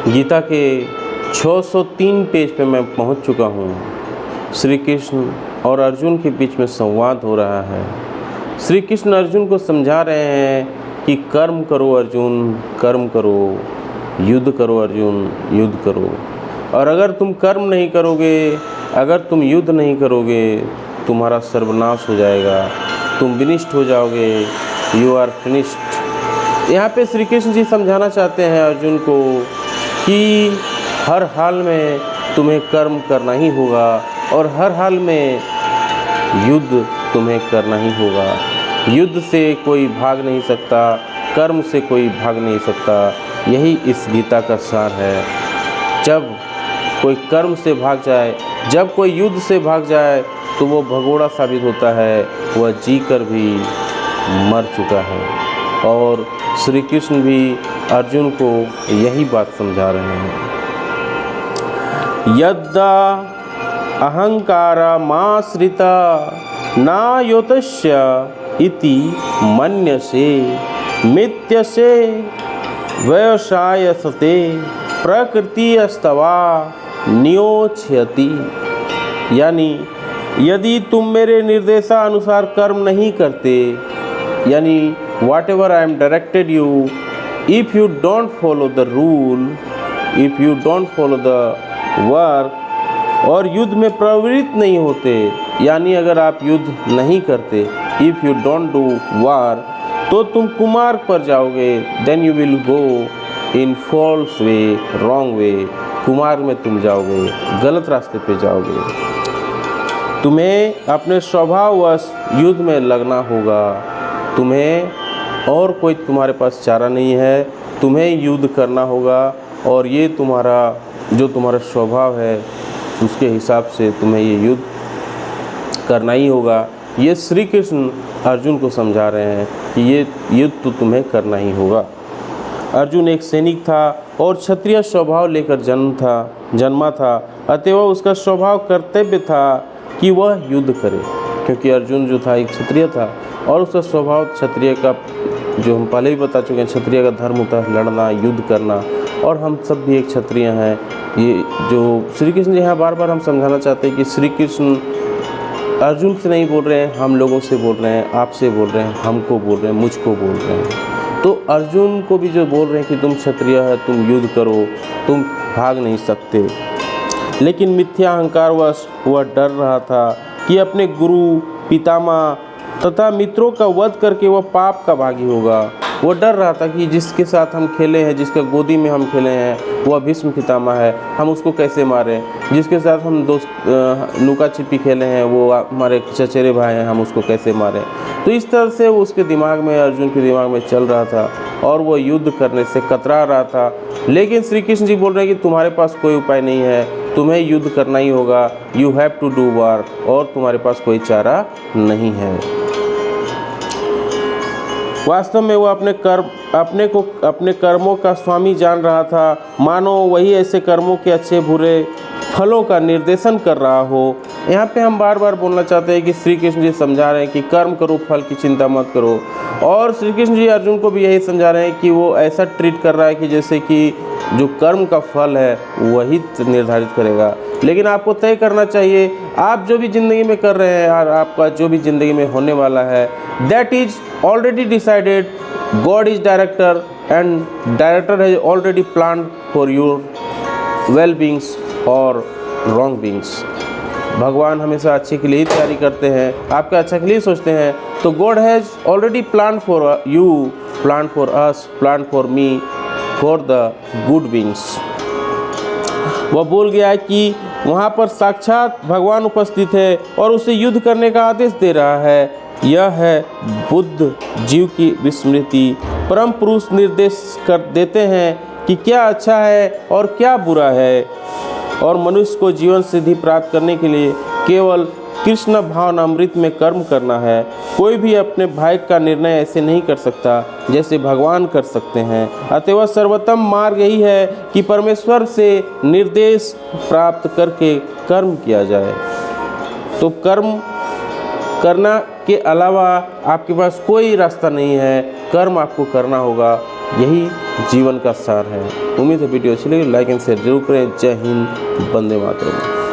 गीता के 603 पेज पे मैं पहुंच चुका हूं। श्री कृष्ण और अर्जुन के बीच में संवाद हो रहा है। श्री कृष्ण अर्जुन को समझा रहे हैं कि कर्म करो अर्जुन, कर्म करो, युद्ध करो अर्जुन, युद्ध करो। और अगर तुम कर्म नहीं करोगे, अगर तुम युद्ध नहीं करोगे, तुम्हारा सर्वनाश हो जाएगा, तुम विनिष्ट हो जाओगे, यू आर फिनिश्ड। यहाँ पे श्री कृष्ण जी समझाना चाहते हैं अर्जुन को कि हर हाल में तुम्हें कर्म करना ही होगा और हर हाल में युद्ध तुम्हें करना ही होगा। युद्ध से कोई भाग नहीं सकता, कर्म से कोई भाग नहीं सकता। यही इस गीता का सार है। जब कोई कर्म से भाग जाए, जब कोई युद्ध से भाग जाए तो वो भगोड़ा साबित होता है, वह जीकर भी मर चुका है। और श्री कृष्ण भी अर्जुन को यही बात समझा रहे हैं। यद्दा अहंकारमाश्रिता नायोतस्य इति मन्यसे मिथ्यसे व्यवसायसते प्रकृतिस्तवा नियोच्यति। यानी यदि तुम मेरे निर्देशानुसार कर्म नहीं करते, यानी what ever I am directed you, if you don't follow the rule, if you don't follow the work, और युद्ध में प्रवृत्त नहीं होते, यानी अगर आप युद्ध नहीं करते, if you don't do war, तो तुम कुमार्ग पर जाओगे। Then you will go in false way, wrong way. कुमार्ग में तुम जाओगे, गलत रास्ते पे जाओगे। तुम्हें अपने स्वभाववश युद्ध में लगना होगा। तुम्हें और कोई तुम्हारे पास चारा नहीं है, तुम्हें युद्ध करना होगा। और ये तुम्हारा जो तुम्हारा स्वभाव है उसके हिसाब से तुम्हें ये युद्ध करना ही होगा। ये श्री कृष्ण अर्जुन को समझा रहे हैं कि ये युद्ध तो तुम्हें करना ही होगा। अर्जुन एक सैनिक था और क्षत्रिय स्वभाव लेकर जन्मा था, अतएव उसका स्वभाव कर्तव्य था कि वह युद्ध करे, क्योंकि अर्जुन जो था एक क्षत्रिय था और उसका स्वभाव क्षत्रिय का, जो हम पहले ही बता चुके हैं, क्षत्रिय का धर्म होता है लड़ना, युद्ध करना। और हम सब भी एक क्षत्रिय हैं। ये जो श्री कृष्ण जी यहाँ बार बार हम समझाना चाहते हैं कि श्री कृष्ण अर्जुन से नहीं बोल रहे हैं, हम लोगों से बोल रहे हैं, आपसे बोल रहे हैं, हमको बोल रहे हैं, मुझको बोल रहे हैं। तो अर्जुन को भी जो बोल रहे हैं कि तुम क्षत्रिय है, तुम युद्ध करो, तुम भाग नहीं सकते। लेकिन मिथ्या अहंकारवश वह डर रहा था कि अपने गुरु, पितामह तथा मित्रों का वध करके वह पाप का भागी होगा। वो डर रहा था कि जिसके साथ हम खेले हैं, जिसके गोदी में हम खेले हैं, वह भीष्म पितामह है, हम उसको कैसे मारें। जिसके साथ हम दोस्त लुका छिपी खेले हैं, वो हमारे चचेरे भाई हैं, हम उसको कैसे मारें। तो इस तरह से उसके दिमाग में, अर्जुन के दिमाग में चल रहा था और वो युद्ध करने से कतरा रहा था। लेकिन श्री कृष्ण जी बोल रहे हैं कि तुम्हारे पास कोई उपाय नहीं है, तुम्हें युद्ध करना ही होगा, यू हैव टू डू वार, और तुम्हारे पास कोई चारा नहीं है। वास्तव में वो अपने कर्मों का स्वामी जान रहा था, मानो वही ऐसे कर्मों के अच्छे बुरे फलों का निर्देशन कर रहा हो। यहाँ पे हम बार बार बोलना चाहते हैं कि श्री कृष्ण जी समझा रहे हैं कि कर्म करो, फल की चिंता मत करो। और श्री कृष्ण जी अर्जुन को भी यही समझा रहे हैं कि वो ऐसा ट्रीट कर रहा है कि जैसे कि जो कर्म का फल है वही निर्धारित करेगा। लेकिन आपको तय करना चाहिए, आप जो भी ज़िंदगी में कर रहे हैं और आपका जो भी ज़िंदगी में होने वाला है, that is already decided. God is director and director has already plan for your well beings और रॉन्ग बींग्स। भगवान हमेशा अच्छे के लिए ही तैयारी करते हैं, आपके अच्छा के लिए सोचते हैं। तो God has already plan for you, plan for us, plan for me, for the good beings. वह बोल गया है कि वहाँ पर साक्षात भगवान उपस्थित है और उसे युद्ध करने का आदेश दे रहा है। यह है बुद्ध जीव की विस्मृति। परम पुरुष निर्देश कर देते हैं कि क्या अच्छा है और क्या बुरा है, और मनुष्य को जीवन सिद्धि प्राप्त करने के लिए केवल कृष्ण भावनामृत में कर्म करना है। कोई भी अपने भाग्य का निर्णय ऐसे नहीं कर सकता जैसे भगवान कर सकते हैं। अतएव सर्वोत्तम मार्ग यही है कि परमेश्वर से निर्देश प्राप्त करके कर्म किया जाए। तो कर्म करना के अलावा आपके पास कोई रास्ता नहीं है, कर्म आपको करना होगा। यही जीवन का सार है। उम्मीद है वीडियो अच्छी लगी, लाइक एंड शेयर जरूर करें। जय हिंद, वंदे मातरम।